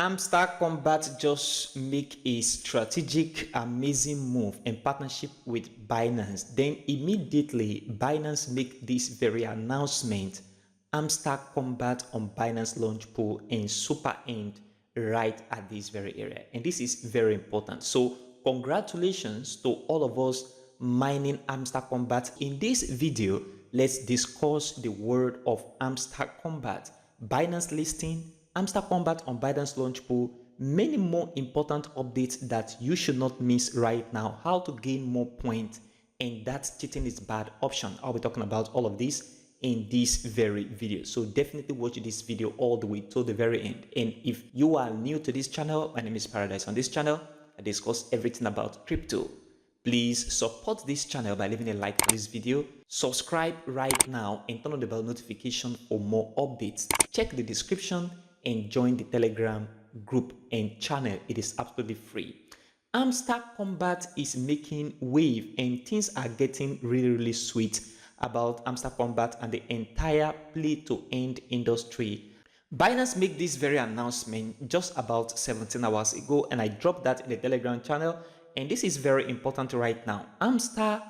Hamster Kombat just make a strategic, amazing move in partnership with Binance. Then immediately Binance make this very announcement. Hamster Kombat on Binance Launchpool and super end right at this very area. And this is very important. So congratulations to all of us mining Hamster Kombat. In this video, let's discuss the word of Hamster Kombat, Binance listing, Hamster Kombat on Binance Launchpool, many more important updates that you should not miss right now, how to gain more points, and that cheating is bad option. I'll be talking about all of this in this very video. So definitely watch this video all the way to the very end. And if you are new to this channel, my name is Paradise. On this channel, I discuss everything about crypto. Please support this channel by leaving a like for this video. Subscribe right now and turn on the bell notification for more updates. Check the description and join the Telegram group and channel. It is absolutely free. Hamster Kombat is making wave and things are getting really sweet about Hamster Kombat and the entire play to end industry. Binance made this very announcement just about 17 hours ago, and I dropped that in the Telegram channel, and this is very important right now. Hamster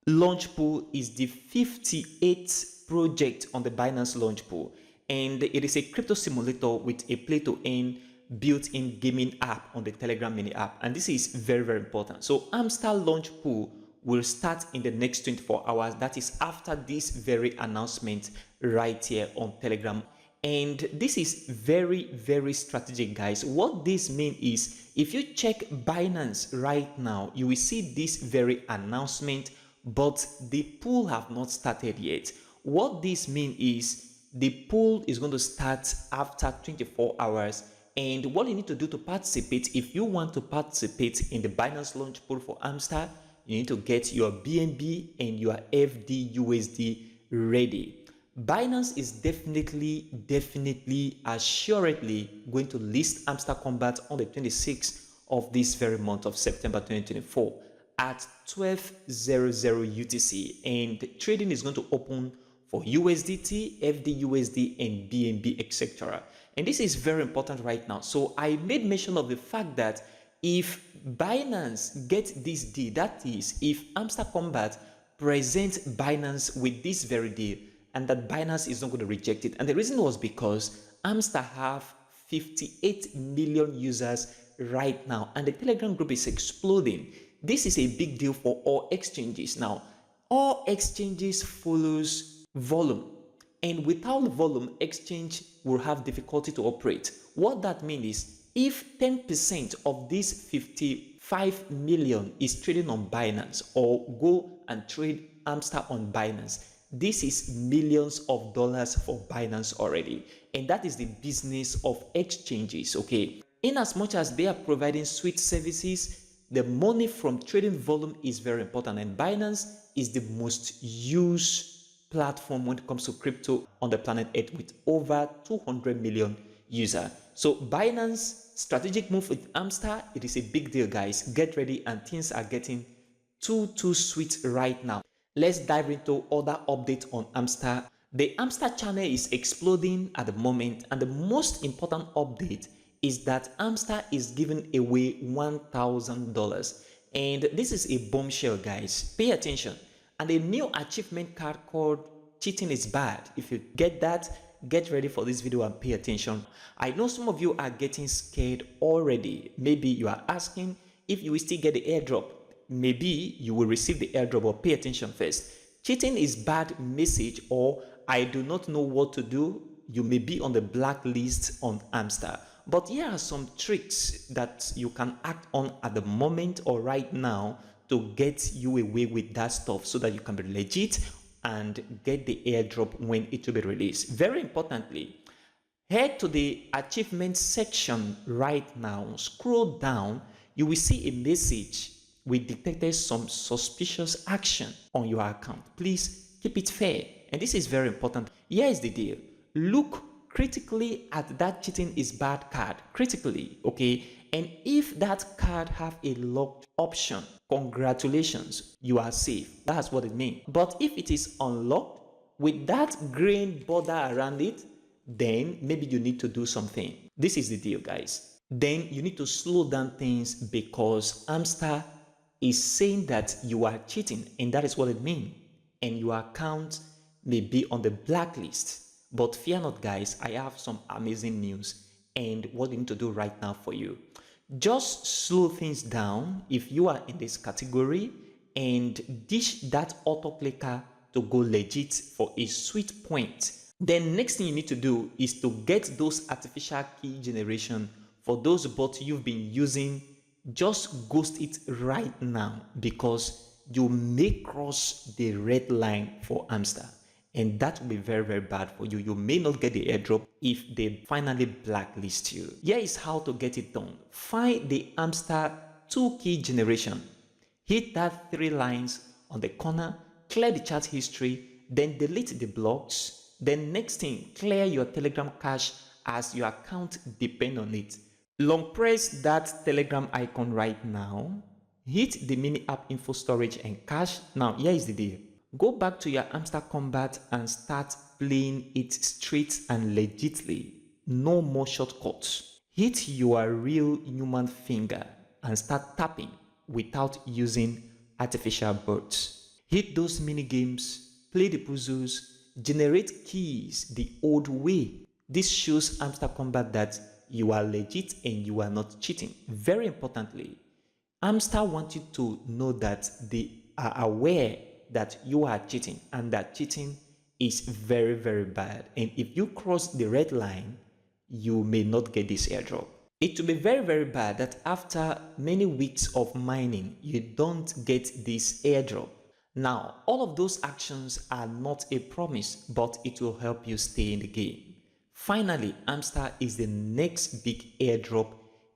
Launchpool is the 58th project on the Binance Launchpool, and it is a crypto simulator with a play to earn built-in gaming app on the Telegram mini app, and this is very important. So Hamster Launchpool will start in the next 24 hours. That is after this very announcement right here on Telegram. And this is very strategic, guys. What this means is, if you check Binance right now, you will see this very announcement, but the pool have not started yet. What this means is the pool is going to start after 24 hours. And what you need to do to participate, if you want to participate in the Binance Launch Pool for Hamster, you need to get your BNB and your FDUSD ready. Binance is definitely, assuredly going to list Hamster Kombat on the 26th of this very month of September 2024 at 12:00 UTC, and trading is going to open for USDT, FDUSD, and BNB, etc. And this is very important right now. So I made mention of the fact that if Binance gets this deal, that is, if Hamster Kombat presents Binance with this very deal, and that Binance is not going to reject it. And the reason was because Hamster have 58 million users right now, and the Telegram group is exploding. This is a big deal for all exchanges. Now, all exchanges follows volume, and without volume, exchange will have difficulty to operate. What that means is, if 10% of this 55 million is trading on Binance or go and trade Hamster on Binance, this is millions of dollars for Binance already. And that is the business of exchanges, okay? In as much as they are providing sweet services, the money from trading volume is very important, and Binance is the most used platform when it comes to crypto on the planet Earth with over 200 million users. So Binance strategic move with Hamster, it is a big deal, guys. Get ready, and things are getting too sweet right now. Let's dive into other updates on Hamster. The Hamster channel is exploding at the moment, and the most important update is that Hamster is giving away $1,000, and this is a bombshell, guys. Pay attention. And a new achievement card called Cheating is Bad. If you get that, get ready for this video and pay attention. I know some of you are getting scared already. Maybe you are asking if you will still get the airdrop. Maybe you will receive the airdrop, or pay attention first. Cheating is bad message, or I do not know what to do. You may be on the blacklist on Hamster. But here are some tricks that you can act on at the moment or right now to get you away with that stuff, so that you can be legit and get the airdrop when it will be released. Very importantly, head to the achievement section right now. Scroll down, you will see a message. We detected some suspicious action on your account. Please keep it fair. And this is very important. Here is the deal. Look critically at that cheating is bad card. Critically, okay? And if that card have a locked option, congratulations, you are safe. That's what it means. But if it is unlocked with that green border around it, then maybe you need to do something. This is the deal, guys. Then you need to slow down things because Hamster is saying that you are cheating, and that is what it means. And your account may be on the blacklist. But fear not, guys, I have some amazing news and what you need to do right now for you. Just slow things down if you are in this category and dish that auto clicker to go legit for a sweet point. Then next thing you need to do is to get those artificial key generation for those bots you've been using. Just ghost it right now because you may cross the red line for Hamster, and that will be very, very bad for you. You may not get the airdrop if they finally blacklist you. Here is how to get it done. Find the Hamster 2 key generation. Hit that 3 lines on the corner, clear the chat history, then delete the blocks. Then next thing, clear your Telegram cache as your account depends on it. Long press that Telegram icon right now. Hit the mini app info storage and cache. Now here is the deal. Go back to your Hamster Kombat and start playing it straight and legitly. No more shortcuts. Hit your real human finger and start tapping without using artificial bots. Hit those mini games, play the puzzles, generate keys the old way. This shows Hamster Kombat that you are legit and you are not cheating. Very importantly, Hamster wants you to know that they are aware that you are cheating and that cheating is very, very bad. And if you cross the red line, you may not get this airdrop. It will be very, very bad that after many weeks of mining, you don't get this airdrop. Now, all of those actions are not a promise, but it will help you stay in the game. Finally, Hamster is the next big airdrop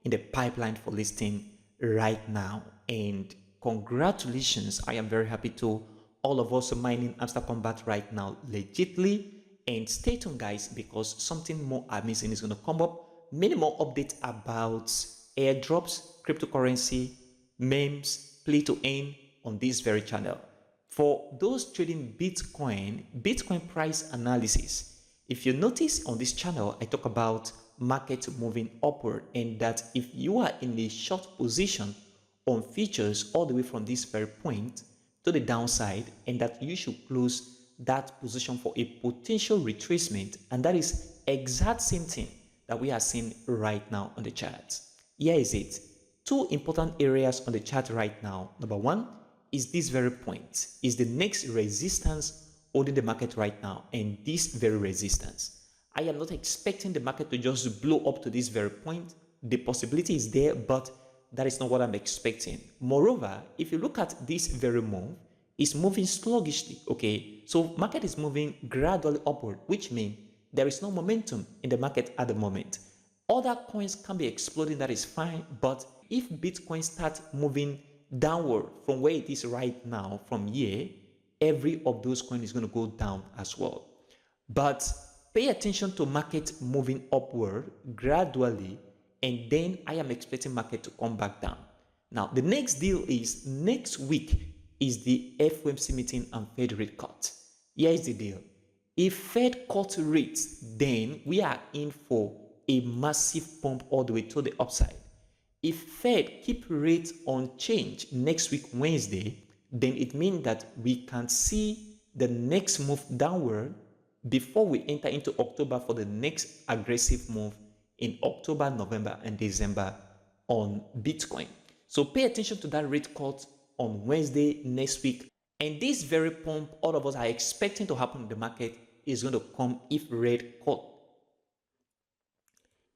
in the pipeline for listing right now. And congratulations, I am very happy to all of us mining Hamster Kombat right now legitly. And stay tuned, guys, because something more amazing is going to come up. Many more updates about airdrops, cryptocurrency, memes, play to earn on this very channel. For those trading Bitcoin price analysis, if you notice on this channel, I talk about market moving upward, and that if you are in a short position on futures all the way from this very point to the downside, and that you should close that position for a potential retracement, and that is exact same thing that we are seeing right now on the chart. Here is it. 2 important areas on the chart right now. Number 1 is this very point, is the next resistance holding the market right now, and this very resistance. I am not expecting the market to just blow up to this very point. The possibility is there, but that is not what I'm expecting. Moreover, if you look at this very move, it's moving sluggishly, okay? So market is moving gradually upward, which means there is no momentum in the market at the moment. Other coins can be exploding, that is fine, but if Bitcoin starts moving downward from where it is right now, from here, every of those coins is going to go down as well. But pay attention to market moving upward gradually, and then I am expecting market to come back down. Now, the next deal is next week is the FOMC meeting and Fed rate cut. Here is the deal. If Fed cut rates, then we are in for a massive pump all the way to the upside. If Fed keep rates unchanged next week, Wednesday, then it means that we can see the next move downward before we enter into October for the next aggressive move in October, November, and December on Bitcoin. So pay attention to that rate cut on Wednesday next week. And this very pump all of us are expecting to happen in the market is going to come if rate cut.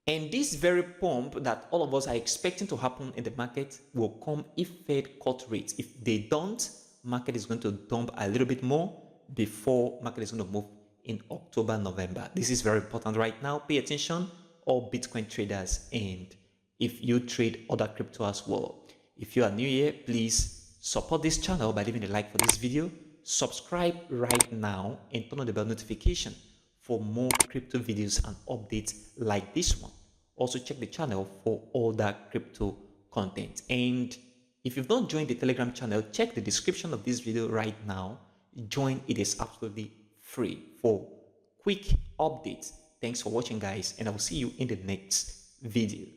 And this very pump that all of us are expecting to happen in the market will come if Fed cut rates. If they don't, market is going to dump a little bit more before market is going to move in October, November. This is very important right now. Pay attention, all Bitcoin traders, and if you trade other crypto as well. If you are new here, please support this channel by leaving a like for this video. Subscribe right now and turn on the bell notification for more crypto videos and updates like this one. Also check the channel for all that crypto content. And if you've not joined the Telegram channel, check the description of this video right now. Join, it is absolutely free for quick updates. Thanks for watching, guys, and I will see you in the next video.